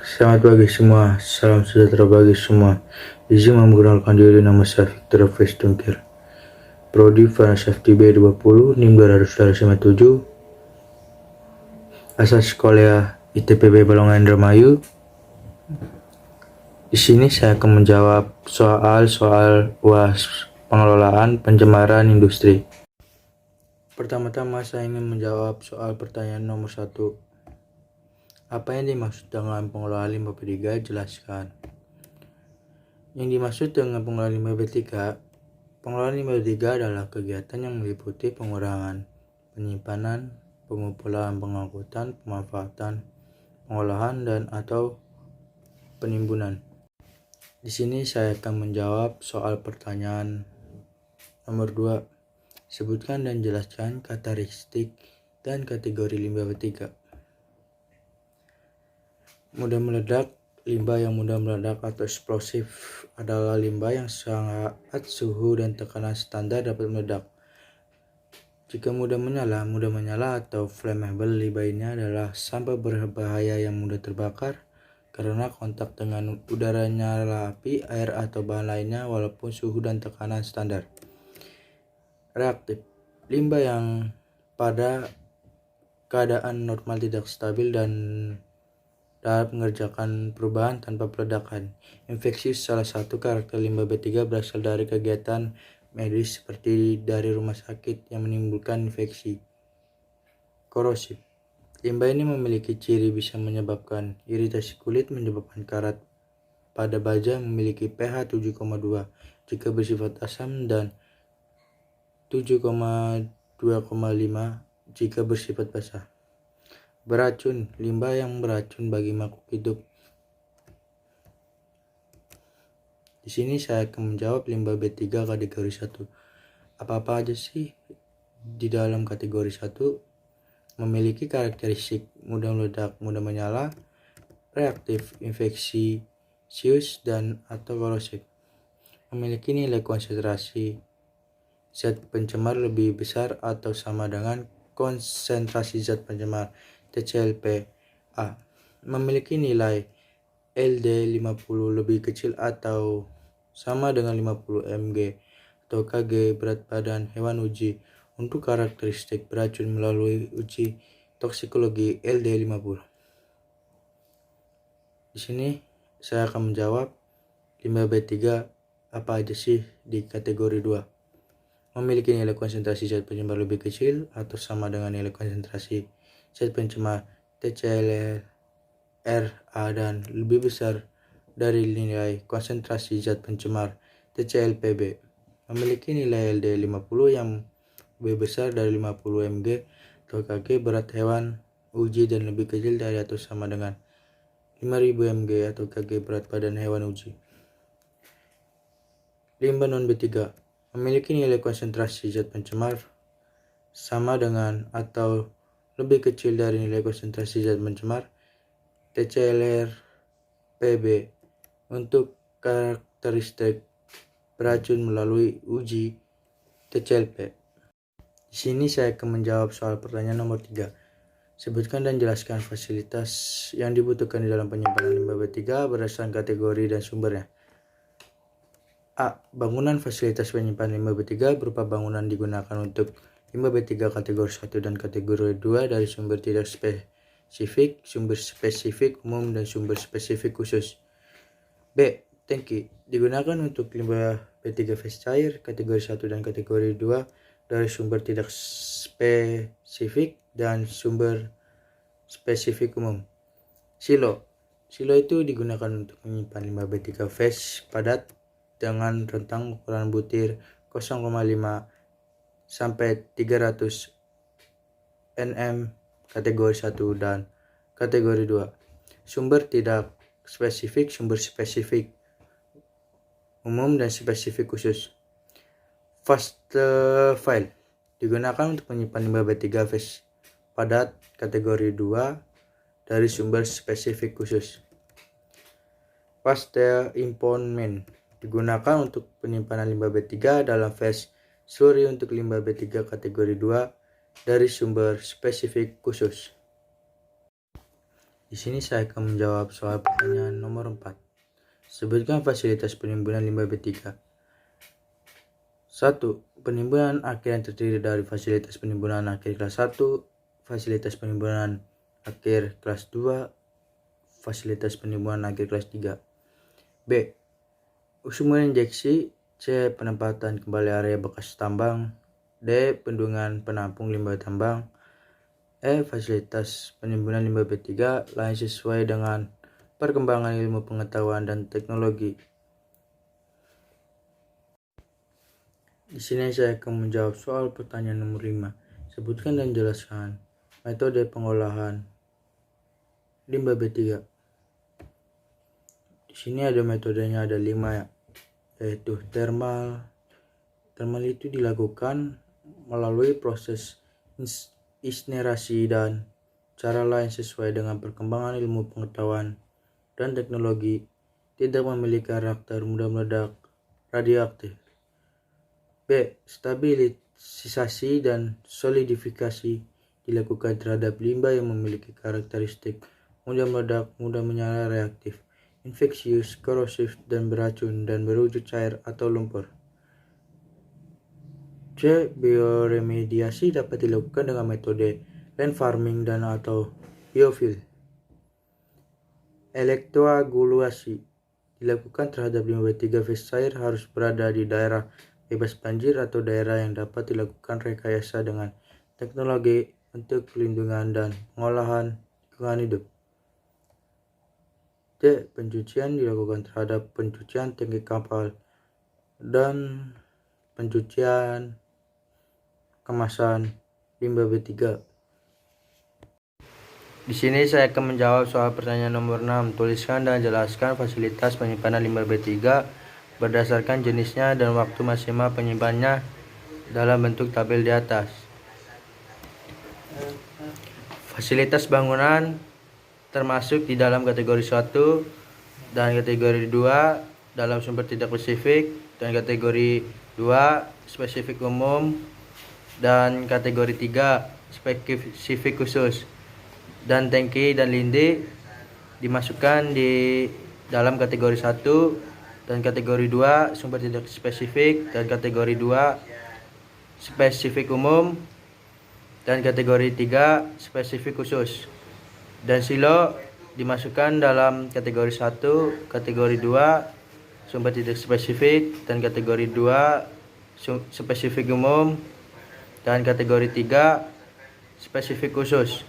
Selamat pagi semua, salam sejahtera bagi semua. Izin memperkenalkan diri, nama saya Victor Festungkir. Prodi Farmaceuti B20, NIM 200-57, asal sekolah ITPB Balongan Indramayu. Di sini saya akan menjawab soal-soal UAS pengelolaan pencemaran industri. Pertama-tama saya ingin menjawab soal pertanyaan nomor 1. Apa yang dimaksud dengan pengelolaan limbah B3? Jelaskan. Yang dimaksud dengan pengelolaan limbah B3, pengelolaan limbah B3 adalah kegiatan yang meliputi pengurangan, penyimpanan, pengumpulan, pengangkutan, pemanfaatan, pengolahan, dan atau penimbunan. Di sini saya akan menjawab soal pertanyaan nomor 2. Sebutkan dan jelaskan karakteristik dan kategori limbah B3. Mudah meledak. Limbah yang mudah meledak atau eksplosif adalah limbah yang sangat suhu dan tekanan standar dapat meledak. Jika mudah menyala atau flammable, limbah ini adalah sampah berbahaya yang mudah terbakar karena kontak dengan udara, nyala api, air atau bahan lainnya walaupun suhu dan tekanan standar. Reaktif. Limbah yang pada keadaan normal tidak stabil dan dapat mengerjakan perubahan tanpa peledakan. Infeksi. Salah satu karakter limbah B3 berasal dari kegiatan medis seperti dari rumah sakit yang menimbulkan infeksi. Korosif. Limbah ini memiliki ciri bisa menyebabkan iritasi kulit, menyebabkan karat pada baja, memiliki pH 7,2 jika bersifat asam dan 7,2,5 jika bersifat basah. Beracun. Limbah yang beracun bagi makhluk hidup. Di sini saya akan menjawab limbah B3 kategori 1. Apa-apa aja sih di dalam kategori 1? Memiliki karakteristik mudah meledak, mudah menyala, reaktif, infeksius, dan atau korosif. Memiliki nilai konsentrasi zat pencemar lebih besar atau sama dengan konsentrasi zat pencemar TCLP. A. Memiliki nilai LD50 lebih kecil atau sama dengan 50 mg atau kg berat badan hewan uji. Untuk karakteristik beracun melalui uji toksikologi LD50. Di sini saya akan menjawab limbah B3 apa aja sih di kategori 2. Memiliki nilai konsentrasi zat pencemar lebih kecil atau sama dengan nilai konsentrasi zat pencemar TCLR RA dan lebih besar dari nilai konsentrasi zat pencemar TCLPB. Memiliki nilai LD50 yang lebih besar dari 50 mg atau kg berat hewan uji dan lebih kecil dari atau sama dengan 5000 mg atau kg berat badan hewan uji. Limbah non B3 memiliki nilai konsentrasi zat pencemar sama dengan atau lebih kecil dari nilai konsentrasi zat pencemar TCLR PB. Untuk karakteristik beracun melalui uji TCLP. Di sini saya akan menjawab soal pertanyaan nomor 3. Sebutkan dan jelaskan fasilitas yang dibutuhkan di dalam penyimpanan limbah B3 berdasarkan kategori dan sumbernya. A. Bangunan. Fasilitas penyimpanan limbah B3 berupa bangunan digunakan untuk limbah B3 kategori 1 dan kategori 2 dari sumber tidak spesifik, sumber spesifik umum, dan sumber spesifik khusus. B. Tangki. Digunakan untuk limbah B3 fase cair kategori 1 dan kategori 2 dari sumber tidak spesifik dan sumber spesifik umum. Silo. Silo itu digunakan untuk menyimpan limbah B3 fase padat dengan rentang ukuran butir 0,5 sampai 300 nm kategori 1 dan kategori 2. Sumber tidak spesifik, sumber spesifik umum, dan spesifik khusus. Fast file digunakan untuk menyimpan limbah B3 fase padat kategori 2 dari sumber spesifik khusus. Fast impoundment digunakan untuk penyimpanan limbah B3 dalam fase slurry untuk limbah B3 kategori 2 dari sumber spesifik khusus. Di sini saya akan menjawab soal pertanyaan nomor 4. Sebutkan fasilitas penimbunan limbah B3. 1. Penimbunan akhir yang terdiri dari fasilitas penimbunan akhir kelas 1, fasilitas penimbunan akhir kelas 2, fasilitas penimbunan akhir kelas 3. B. Sumber injeksi. C. Penempatan kembali area bekas tambang. D. Bendungan penampung limbah tambang. E. Fasilitas penimbunan limbah B3 lain sesuai dengan perkembangan ilmu pengetahuan dan teknologi. Di sini saya akan menjawab soal pertanyaan nomor 5. Sebutkan dan jelaskan metode pengolahan limbah B3. Di sini ada metodenya, ada 5 ya, yaitu thermal. Thermal itu dilakukan melalui proses incinerasi dan cara lain sesuai dengan perkembangan ilmu pengetahuan dan teknologi, tidak memiliki karakter mudah meledak radioaktif. B. Stabilisasi dan solidifikasi dilakukan terhadap limbah yang memiliki karakteristik mudah meledak, mudah menyala, reaktif, infeksius, korosif, dan beracun, dan berwujud cair atau lumpur. C. Bioremediasi dapat dilakukan dengan metode land farming dan atau biofuel. Elektroagulasi dilakukan terhadap limbah B3 fase cair harus berada di daerah bebas banjir atau daerah yang dapat dilakukan rekayasa dengan teknologi untuk pelindungan dan pengolahan lingkungan hidup. D. Pencucian dilakukan terhadap pencucian tangki kapal dan pencucian kemasan limbah B3. Di sini saya akan menjawab soal pertanyaan nomor 6. Tuliskan dan jelaskan fasilitas penyimpanan limbah B3 berdasarkan jenisnya dan waktu maksimal penyimpanannya dalam bentuk tabel di atas. Fasilitas bangunan termasuk di dalam kategori 1 dan kategori 2 dalam sumber tidak spesifik, dan kategori 2 spesifik umum, dan kategori 3 spesifik khusus. Dan tangki dan lindi dimasukkan di dalam kategori 1 dan kategori 2 sumber tidak spesifik, dan kategori 2 spesifik umum, dan kategori 3 spesifik khusus. Dan silo dimasukkan dalam kategori 1, kategori 2 sumber tidak spesifik, dan kategori 2 spesifik umum, dan kategori 3 spesifik khusus.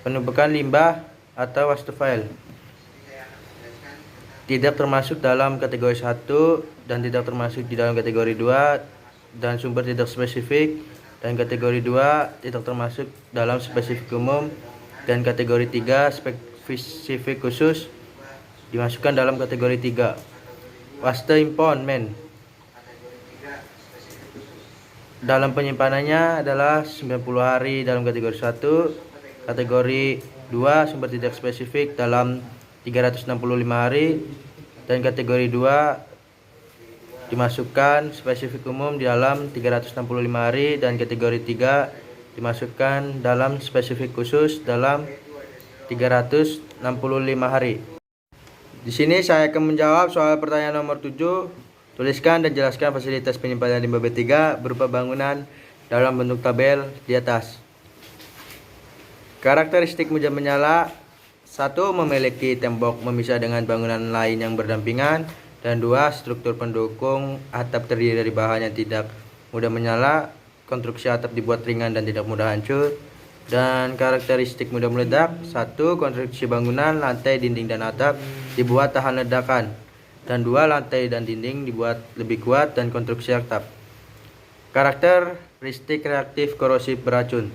Penumpukan limbah atau wastafel tidak termasuk dalam kategori 1 dan tidak termasuk di dalam kategori 2 dan sumber tidak spesifik, dan kategori 2 tidak termasuk dalam spesifik umum, dan kategori 3 spesifik khusus dimasukkan dalam kategori 3. Waste impoundment dalam penyimpanannya adalah 90 hari dalam kategori 1, kategori 2 sumber tidak spesifik dalam 365 hari, dan kategori 2 dimasukkan spesifik umum di dalam 365 hari, dan kategori 3 dimasukkan dalam spesifik khusus dalam 365 hari. Di sini saya akan menjawab soal pertanyaan nomor 7. Tuliskan dan jelaskan fasilitas penyimpanan limbah B3 berupa bangunan dalam bentuk tabel di atas. Karakteristik mudah menyala: 1. Memiliki tembok memisah dengan bangunan lain yang berdampingan, dan 2. Struktur pendukung atap terdiri dari bahan yang tidak mudah menyala. Konstruksi atap dibuat ringan dan tidak mudah hancur. Dan karakteristik mudah meledak: 1. Konstruksi bangunan, lantai, dinding, dan atap dibuat tahan ledakan, dan 2. Lantai dan dinding dibuat lebih kuat dan konstruksi atap. Karakteristik reaktif korosif beracun: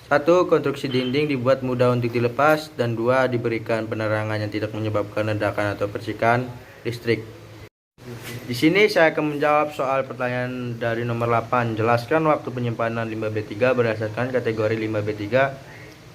1. Konstruksi dinding dibuat mudah untuk dilepas, dan 2. Diberikan penerangan yang tidak menyebabkan ledakan atau percikan listrik. Di sini saya akan menjawab soal pertanyaan dari nomor 8. Jelaskan waktu penyimpanan limbah B3 berdasarkan kategori limbah B3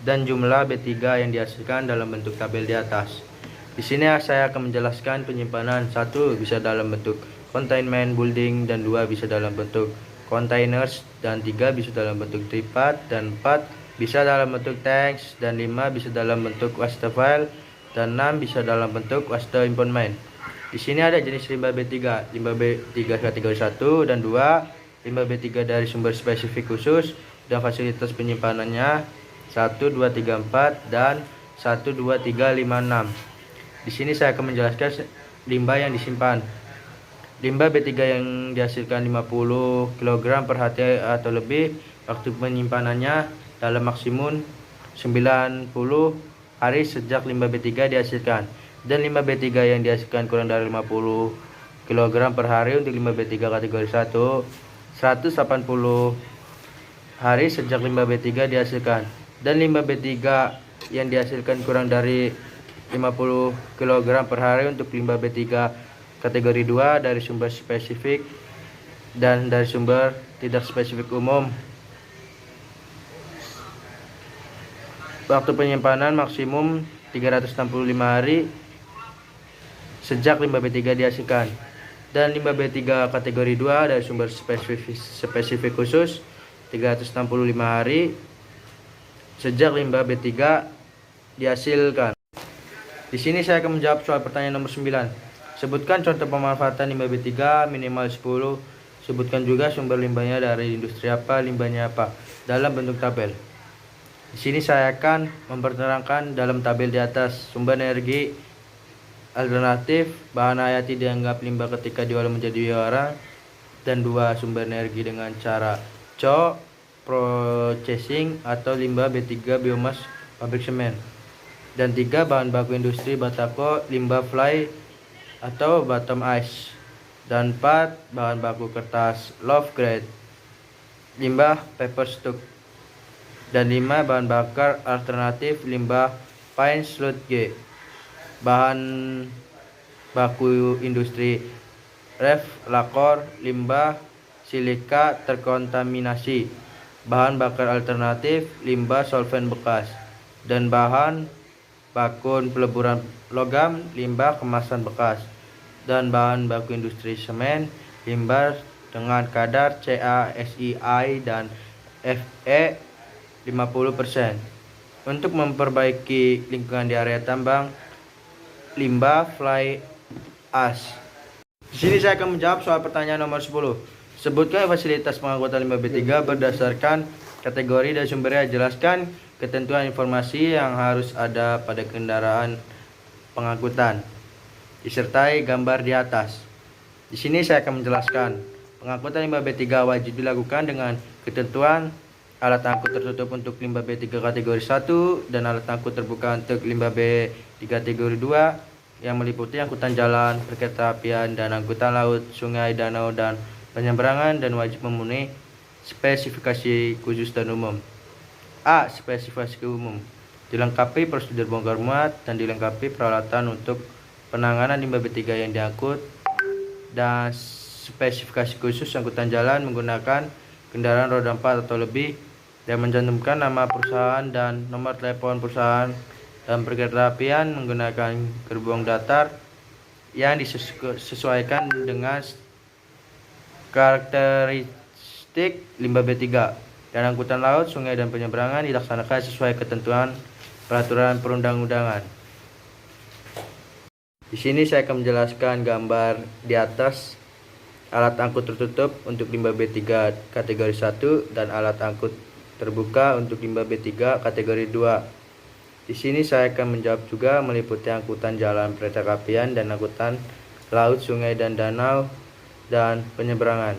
dan jumlah B3 yang dihasilkan dalam bentuk tabel di atas. Di sini saya akan menjelaskan penyimpanan. 1. Bisa dalam bentuk containment building, dan 2. Bisa dalam bentuk containers, dan 3. Bisa dalam bentuk tripat, dan 4. bisa dalam bentuk teks, dan 5 bisa dalam bentuk wastafel, dan 6 bisa dalam bentuk waste impoundment. Di sini ada jenis limbah B3, limbah B3 kategori 1 dan 2, limbah B3 dari sumber spesifik khusus dan fasilitas penyimpanannya 1, 2, 3, 4 dan 1, 2, 3, 5, 6. Di sini saya akan menjelaskan limbah yang disimpan. Limbah B3 yang dihasilkan 50 kg per HT atau lebih, waktu penyimpanannya dalam maksimum 90 hari sejak limbah B3 dihasilkan. Dan limbah B3 yang dihasilkan kurang dari 50 kg per hari untuk limbah B3 kategori 1, 180 hari sejak limbah B3 dihasilkan. Dan limbah B3 yang dihasilkan kurang dari 50 kg per hari untuk limbah B3 kategori 2 dari sumber spesifik dan dari sumber tidak spesifik umum. Waktu penyimpanan maksimum 365 hari sejak limbah B3 dihasilkan. Dan limbah B3 kategori 2 dari sumber spesifik khusus 365 hari sejak limbah B3 dihasilkan. Di sini saya akan menjawab soal pertanyaan nomor 9. Sebutkan contoh pemanfaatan limbah B3 minimal 10. Sebutkan juga sumber limbahnya dari industri apa, limbahnya apa, dalam bentuk tabel. Di sini saya akan memperterangkan dalam tabel di atas. Sumber energi alternatif, bahan hayati dianggap limbah ketika diolah menjadi bioara, dan 2 sumber energi dengan cara processing atau limbah B3 biomas pabrik semen, dan 3 bahan baku industri batako, limbah fly atau bottom ice, dan 4 bahan baku kertas love grade, limbah paper stock, dan 5 bahan bakar alternatif, limbah pine sludge, bahan baku industri ref lakor, limbah silika terkontaminasi, bahan bakar alternatif, limbah solvent bekas, dan bahan baku peleburan logam, limbah kemasan bekas, dan bahan baku industri semen, limbah dengan kadar CaSI dan Fe 50%. Untuk memperbaiki lingkungan di area tambang, limbah fly ash. Di sini saya akan menjawab soal pertanyaan nomor 10. Sebutkan fasilitas pengangkutan limbah B3 berdasarkan kategori dan sumbernya. Jelaskan ketentuan informasi yang harus ada pada kendaraan pengangkutan, disertai gambar di atas. Di sini saya akan menjelaskan pengangkutan limbah B3 wajib dilakukan dengan ketentuan alat angkut tertutup untuk limbah B3 kategori 1 dan alat angkut terbuka untuk limbah B3 kategori 2 yang meliputi angkutan jalan, perkeretaapian, dan angkutan laut, sungai, danau, dan penyeberangan, dan wajib memenuhi spesifikasi khusus dan umum. A. Spesifikasi umum. Dilengkapi prosedur bongkar muat dan dilengkapi peralatan untuk penanganan limbah B3 yang diangkut, dan spesifikasi khusus angkutan jalan menggunakan kendaraan roda 4 atau lebih dan mencantumkan nama perusahaan dan nomor telepon perusahaan, dan perkeretaapian menggunakan gerbong datar yang disesuaikan dengan karakteristik limbah B3, dan angkutan laut, sungai, dan penyeberangan dilaksanakan sesuai ketentuan peraturan perundang-undangan. Di sini saya akan menjelaskan gambar di atas alat angkut tertutup untuk limbah B3 kategori 1 dan alat angkut terbuka untuk limbah B3 kategori 2. Di sini saya akan menjawab juga meliputi angkutan jalan, perkeretaapian, dan angkutan laut, sungai, dan danau, dan penyeberangan.